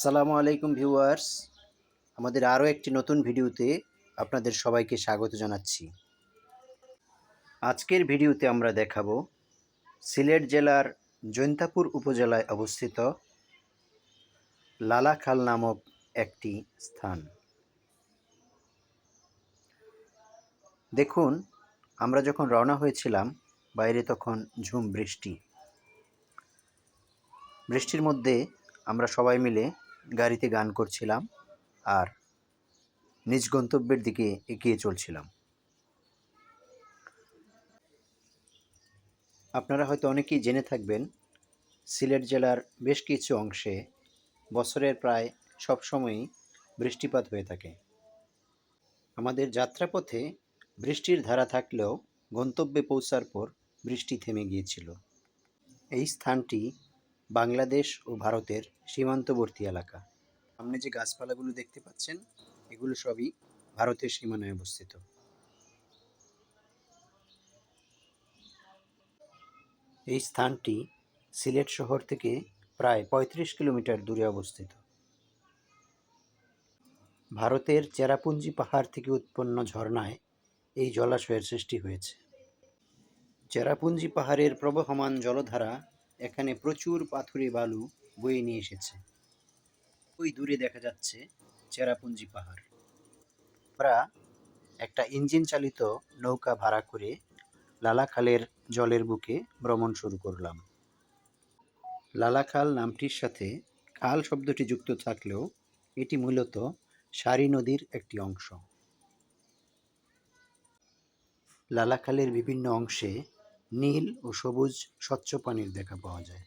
আসসালামু আলাইকুম ভিউয়ার্স, আমাদের আরও একটি নতুন ভিডিওতে আপনাদের সবাইকে স্বাগত জানাচ্ছি। আজকের ভিডিওতে আমরা দেখাবো সিলেট জেলার জৈন্তাপুর উপজেলায় অবস্থিত লালাখাল নামক একটি স্থান। দেখুন, আমরা যখন রওনা হয়েছিলাম বাইরে তখন ঝুম বৃষ্টি। বৃষ্টির মধ্যে আমরা সবাই মিলে গাড়িতে গান করছিলাম আর নিজ গন্তব্যের দিকে এগিয়ে চলছিলাম। আপনারা হয়তো অনেকেই জেনে থাকবেন, সিলেট জেলার বেশ কিছু অংশে বছরের প্রায় সব সময়ই বৃষ্টিপাত হয়ে থাকে। আমাদের যাত্রাপথে বৃষ্টির ধারা থাকলেও গন্তব্যে পৌঁছার পর বৃষ্টি থেমে গিয়েছিল। এই স্থানটি বাংলাদেশ ও ভারতের সীমান্তবর্তী এলাকা। সামনে যে গাছপালাগুলো দেখতে পাচ্ছেন, এগুলো সবই ভারতের সীমানায় অবস্থিত। এই স্থানটি সিলেট শহর থেকে প্রায় ৩৫ কিলোমিটার দূরে অবস্থিত। ভারতের চেরাপুঞ্জি পাহাড় থেকে উৎপন্ন ঝর্ণায় এই জলাশয়ের সৃষ্টি হয়েছে। চেরাপুঞ্জি পাহাড়ের প্রবহমান জলধারা এখানে প্রচুর পাথুরে বালু বয়ে নিয়ে এসেছে। ওই দূরে দেখা যাচ্ছে চেরাপুঞ্জি পাহাড়। আমরা একটা ইঞ্জিন চালিত নৌকা ভাড়া করে লালাখালের জলের বুকে ভ্রমণ শুরু করলাম। লালাখাল নামটির সাথে খাল শব্দটি যুক্ত থাকলেও এটি মূলত সারি নদীর একটি অংশ। লালাখালের বিভিন্ন অংশে নীল ও সবুজ স্বচ্ছ পানির দেখা পাওয়া যায়।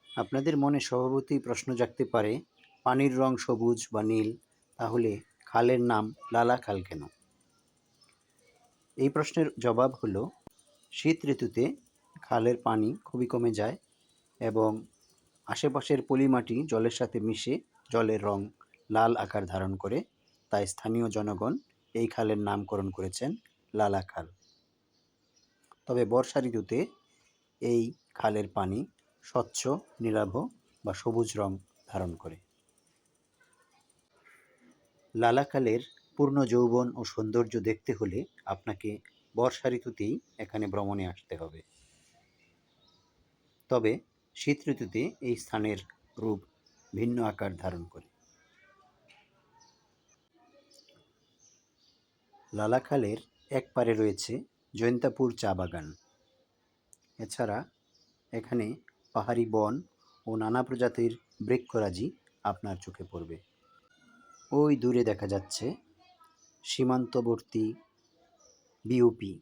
আপনাদের মনে স্বভাবতই প্রশ্ন জাগতে পারে, পানির রং সবুজ বা নীল, তাহলে খালের নাম লালাখাল কেন? এই প্রশ্নের জবাব হলো, শীত ঋতুতে খালের পানি খুবই কমে যায় এবং আশেপাশের পলিমাটি জলের সাথে মিশে জলের রং লাল আকার ধারণ করে, তাই স্থানীয় জনগণ এই খালের নামকরণ করেছেন লালাখাল। তবে বর্ষা ঋতুতে এই খালের পানি স্বচ্ছ, নীলাভ বা সবুজ রং ধারণ করে। লালাখালের পূর্ণ যৌবন ও সৌন্দর্য দেখতে হলে আপনাকে বর্ষা ঋতুতেই এখানে ভ্রমণে আসতে হবে। তবে শীত ঋতুতে এই স্থানের রূপ ভিন্ন আকার ধারণ করে। লালাখালের এক পারে রয়েছে জৈন্তাপুর চা বাগান। এছাড়া এখানে পাহাড়ি বন ও নানা প্রজাতির বৃক্ষরাজি আপনার চোখে পড়বে। ওই দূরে দেখা যাচ্ছে সীমান্তবর্তী বিওপি,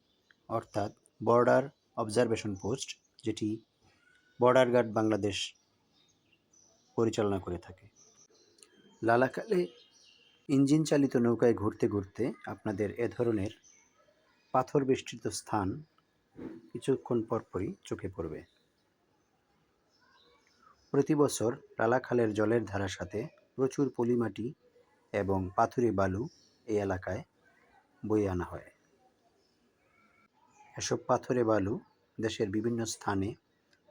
অর্থাৎ বর্ডার অবজারভেশন পোস্ট, যেটি বর্ডার গার্ড বাংলাদেশ পরিচালনা করে থাকে। লালাখালে ইঞ্জিন চালিত নৌকায় ঘুরতে ঘুরতে আপনাদের এ ধরনের পাথর বেষ্টিত স্থান কিছুক্ষণ পরপরই চোখে পড়বে। প্রতি বছর লালাখালের জলের ধারার সাথে প্রচুর পলিমাটি এবং পাথুরে বালু এই এলাকায় বয়ে আনা হয়। এসব পাথুরে বালু দেশের বিভিন্ন স্থানে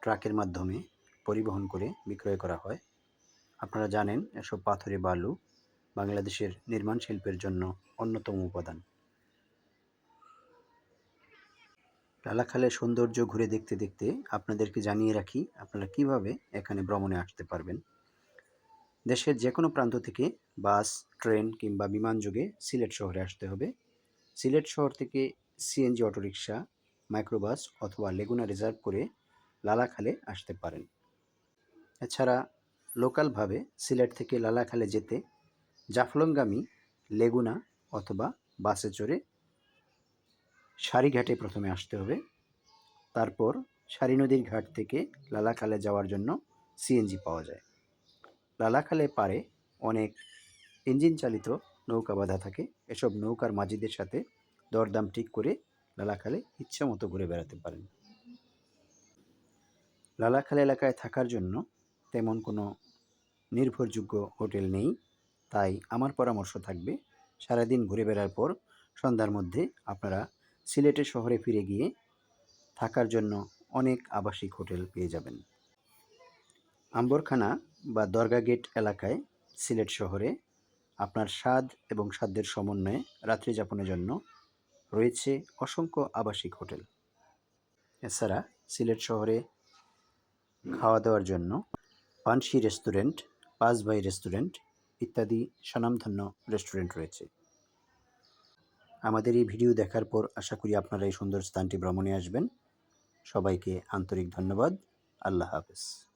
ট্রাকের মাধ্যমে পরিবহন করে বিক্রয় করা হয়। আপনারা জানেন, এসব পাথুরে বালু বাংলাদেশের নির্মাণ শিল্পের জন্য অন্যতম উপাদান। লালাখালের সৌন্দর্য ঘুরে দেখতে দেখতে আপনাদেরকে জানিয়ে রাখি আপনারা কিভাবে এখানে ভ্রমণে আসতে পারবেন। দেশের যে কোনো প্রান্ত থেকে বাস, ট্রেন কিংবা বিমান যোগে সিলেট শহরে আসতে হবে। সিলেট শহর থেকে সিএনজি অটোরিকশা, মাইক্রোবাস অথবা লেগুনা রিজার্ভ করে লালাখালে আসতে পারেন। এছাড়া লোকালভাবে সিলেট থেকে লালাখালে যেতে জাফলংগামী লেগুনা অথবা বাসে চড়ে সারিঘাটে প্রথমে আসতে হবে। তারপর সারি নদীর ঘাট থেকে লালাখালে যাওয়ার জন্য সিএনজি পাওয়া যায়। লালাখালে পারে অনেক ইঞ্জিন চালিত নৌকা বাঁধা থাকে। এসব নৌকার মাঝিদের সাথে দরদাম ঠিক করে লালাখালে ইচ্ছা মতো ঘুরে বেড়াতে পারেন। লালাখাল এলাকায় থাকার জন্য তেমন কোনো নির্ভরযোগ্য হোটেল নেই, তাই আমার পরামর্শ থাকবে, সারাদিন ঘুরে বেড়ার পর সন্ধ্যার মধ্যে আপনারা সিলেটের শহরে ফিরে গিয়ে থাকার জন্য অনেক আবাসিক হোটেল পেয়ে যাবেন। আম্বরখানা বা দরগা গেট এলাকায় সিলেট শহরে আপনার স্বাদ এবং সাধ্যের সমন্বয়ে রাত্রি যাপনের জন্য রয়েছে অসংখ্য আবাসিক হোটেল। এছাড়া সিলেট শহরে খাওয়া দাওয়ার জন্য পানসি রেস্টুরেন্ট, পাঁচ ভাই রেস্টুরেন্ট ইত্যাদি স্বনামধন্য রেস্টুরেন্ট রয়েছে। আমাদের এই ভিডিও দেখার পর আশা করি আপনারা এই সুন্দর স্থানটি ভ্রমণে আসবেন। সবাইকে আন্তরিক ধন্যবাদ। আল্লাহ হাফেজ।